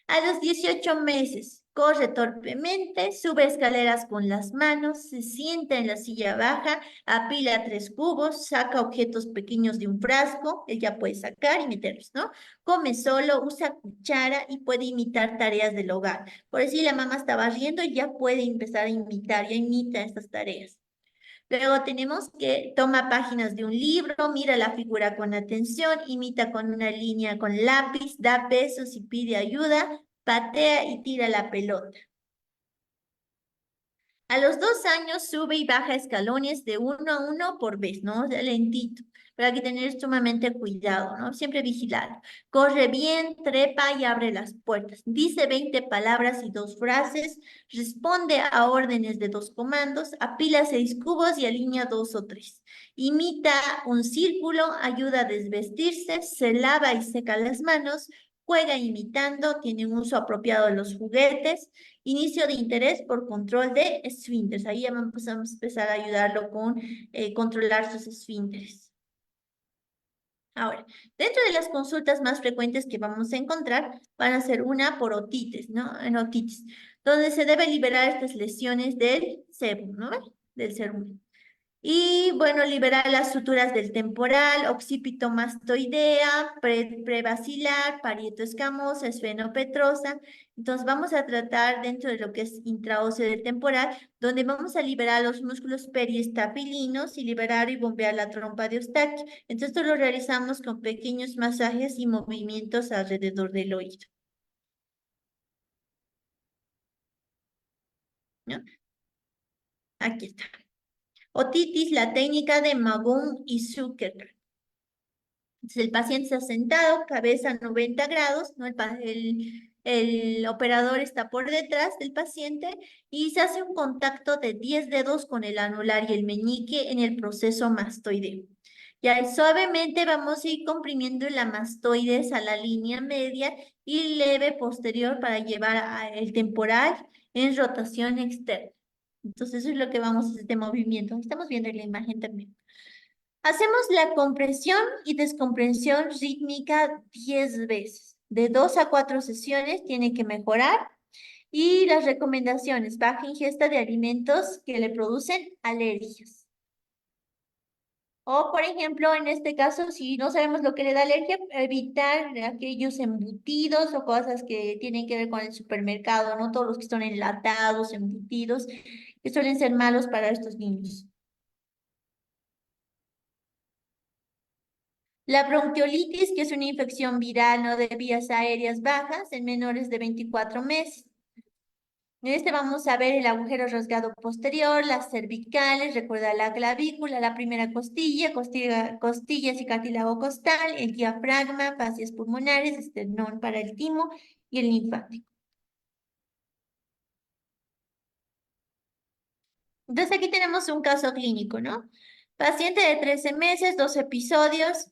A los 18 meses, corre torpemente, sube escaleras con las manos, se sienta en la silla baja, apila 3 cubos, saca objetos pequeños de un frasco, él ya puede sacar y meterlos, ¿no? Come solo, usa cuchara y puede imitar tareas del hogar. Por decir, la mamá está barriendo y ya puede empezar a imitar, ya imita estas tareas. Luego tenemos que toma páginas de un libro, mira la figura con atención, imita con una línea con lápiz, da besos y pide ayuda, patea y tira la pelota. A los 2 años sube y baja escalones de 1 a 1 por vez, ¿no? O sea, lentito. Pero hay que tener sumamente cuidado, ¿no? Siempre vigilar. Corre bien, trepa y abre las puertas. Dice 20 palabras y 2 frases. Responde a órdenes de 2 comandos. Apila 6 cubos y alinea 2 o 3. Imita un círculo, ayuda a desvestirse, se lava y seca las manos. Juega imitando, tiene un uso apropiado de los juguetes. Inicio de interés por control de esfínteres. Ahí ya vamos a empezar a ayudarlo con controlar sus esfínteres. Ahora, dentro de las consultas más frecuentes que vamos a encontrar, van a ser una por otitis, ¿no? En otitis, donde se debe liberar estas lesiones del sebo, ¿no? Del cerebro. Y bueno, liberar las suturas del temporal, occipito mastoidea, prebasilar, parieto escamosa, esfenopetrosa. Entonces vamos a tratar dentro de lo que es intraóseo del temporal, donde vamos a liberar los músculos periestapilinos y liberar y bombear la trompa de Eustaquio. Entonces esto lo realizamos con pequeños masajes y movimientos alrededor del oído, ¿no? Aquí está. Otitis, la técnica de Magun y Zuckerberg. Entonces, el paciente está sentado, cabeza a 90 grados, ¿no? El operador está por detrás del paciente y se hace un contacto de 10 dedos con el anular y el meñique en el proceso mastoideo. Ya suavemente vamos a ir comprimiendo la mastoides a la línea media y leve posterior para llevar el temporal en rotación externa. Entonces, eso es lo que vamos a hacer este movimiento. Estamos viendo en la imagen también. Hacemos la compresión y descompresión rítmica 10 veces. De 2 a 4 sesiones tiene que mejorar. Y las recomendaciones, baja ingesta de alimentos que le producen alergias. O, por ejemplo, en este caso, si no sabemos lo que le da alergia, evitar aquellos embutidos o cosas que tienen que ver con el supermercado, no todos los que son enlatados, embutidos, que suelen ser malos para estos niños. La bronquiolitis, que es una infección viral no de vías aéreas bajas en menores de 24 meses. En este vamos a ver el agujero rasgado posterior, las cervicales, recuerda la clavícula, la primera costillas y cartílago costal, el diafragma, fascias pulmonares, esternón para el timo y el linfático. Entonces aquí tenemos un caso clínico, ¿no? Paciente de 13 meses, 2 episodios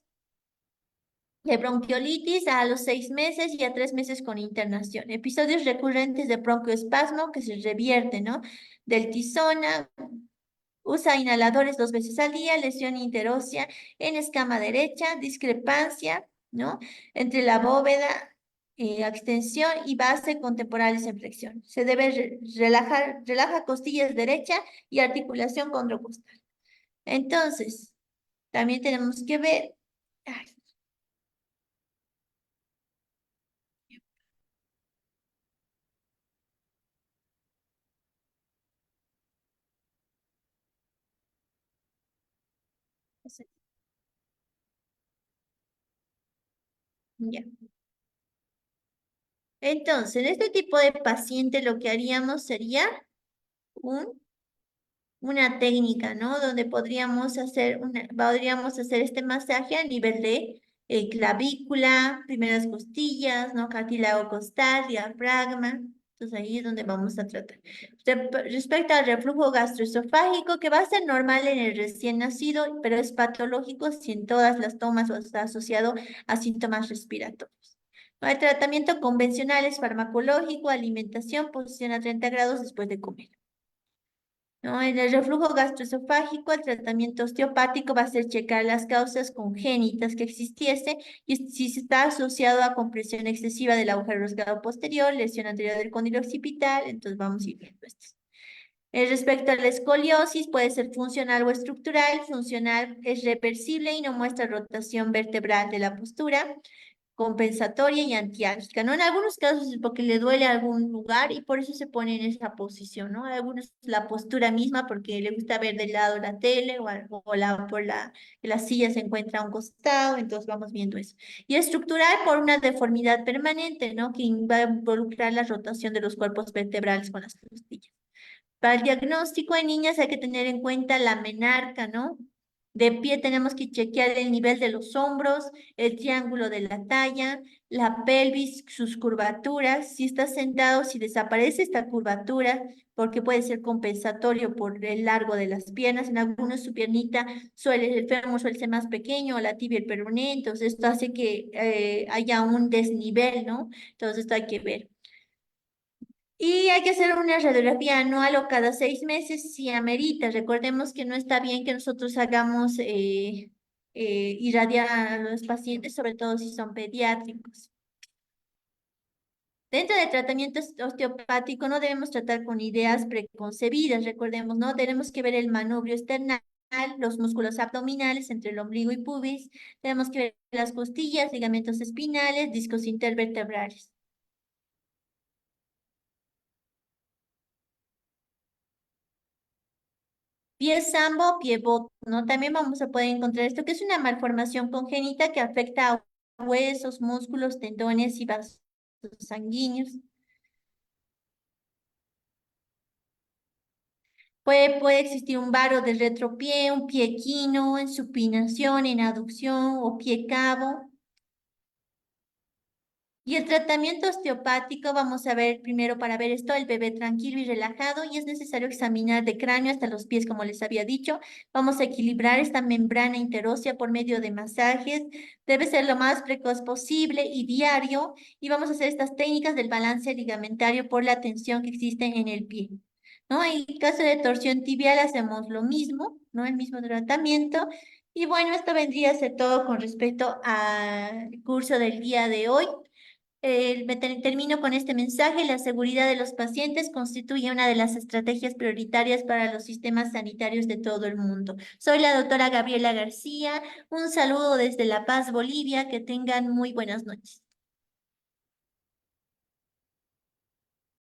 de bronquiolitis a los 6 meses y a 3 meses con internación. Episodios recurrentes de broncoespasmo que se revierte, ¿no? Del tizona, usa inhaladores 2 veces al día, lesión interósea en escama derecha, discrepancia, ¿no? Entre la bóveda, extensión y base con temporales en flexión. Se debe relaja costillas derecha y articulación condrocostal. Entonces, también tenemos que ver, ay, ya. Entonces, en este tipo de paciente lo que haríamos sería un una técnica, ¿no? Donde podríamos hacer este masaje a nivel de clavícula, primeras costillas, ¿no? Cartílago costal, diafragma. Entonces ahí es donde vamos a tratar. Respecto al reflujo gastroesofágico, que va a ser normal en el recién nacido, pero es patológico si en todas las tomas o está asociado a síntomas respiratorios. ¿No? El tratamiento convencional es farmacológico, alimentación, posición a 30 grados después de comer. ¿No? En el reflujo gastroesofágico, el tratamiento osteopático va a ser checar las causas congénitas que existiese y si se está asociado a compresión excesiva del agujero rasgado posterior, lesión anterior del cóndilo occipital, entonces vamos a ir viendo esto. Respecto a la escoliosis, puede ser funcional o estructural. Funcional es reversible y no muestra rotación vertebral de la postura, compensatoria y antiálgica, ¿no? En algunos casos es porque le duele algún lugar y por eso se pone en esa posición, ¿no? Algunos la postura misma porque le gusta ver de lado la tele que la silla se encuentra a un costado, entonces vamos viendo eso. Y estructural por una deformidad permanente, ¿no? Que va a involucrar la rotación de los cuerpos vertebrales con las costillas. Para el diagnóstico de niñas hay que tener en cuenta la menarca, ¿no? De pie tenemos que chequear el nivel de los hombros, el triángulo de la talla, la pelvis, sus curvaturas. Si está sentado, si desaparece esta curvatura, porque puede ser compensatorio por el largo de las piernas. En algunos su piernita el fémur suele ser más pequeño, la tibia el peroné, entonces esto hace que haya un desnivel, ¿no? Entonces esto hay que ver. Y hay que hacer una radiografía anual o cada 6 meses si amerita. Recordemos que no está bien que nosotros hagamos irradiar a los pacientes, sobre todo si son pediátricos. Dentro del tratamiento osteopático no debemos tratar con ideas preconcebidas, recordemos, ¿no? Tenemos que ver el manubrio esternal, los músculos abdominales entre el ombligo y pubis, tenemos que ver las costillas, ligamentos espinales, discos intervertebrales. Pie sambo, pie bot, ¿no? También vamos a poder encontrar esto, que es una malformación congénita que afecta a huesos, músculos, tendones y vasos sanguíneos. Puede existir un varo del retropié, un pie equino, en supinación, en aducción o pie cabo. Y el tratamiento osteopático, vamos a ver primero para ver esto, el bebé tranquilo y relajado, y es necesario examinar de cráneo hasta los pies, como les había dicho. Vamos a equilibrar esta membrana interósea por medio de masajes. Debe ser lo más precoz posible y diario, y vamos a hacer estas técnicas del balance ligamentario por la tensión que existe en el pie. ¿No? En caso de torsión tibial hacemos lo mismo, ¿no? El mismo tratamiento. Y bueno, esto vendría a ser todo con respecto al curso del día de hoy. Termino con este mensaje. La seguridad de los pacientes constituye una de las estrategias prioritarias para los sistemas sanitarios de todo el mundo. Soy la doctora Gabriela García. Un saludo desde La Paz, Bolivia. Que tengan muy buenas noches.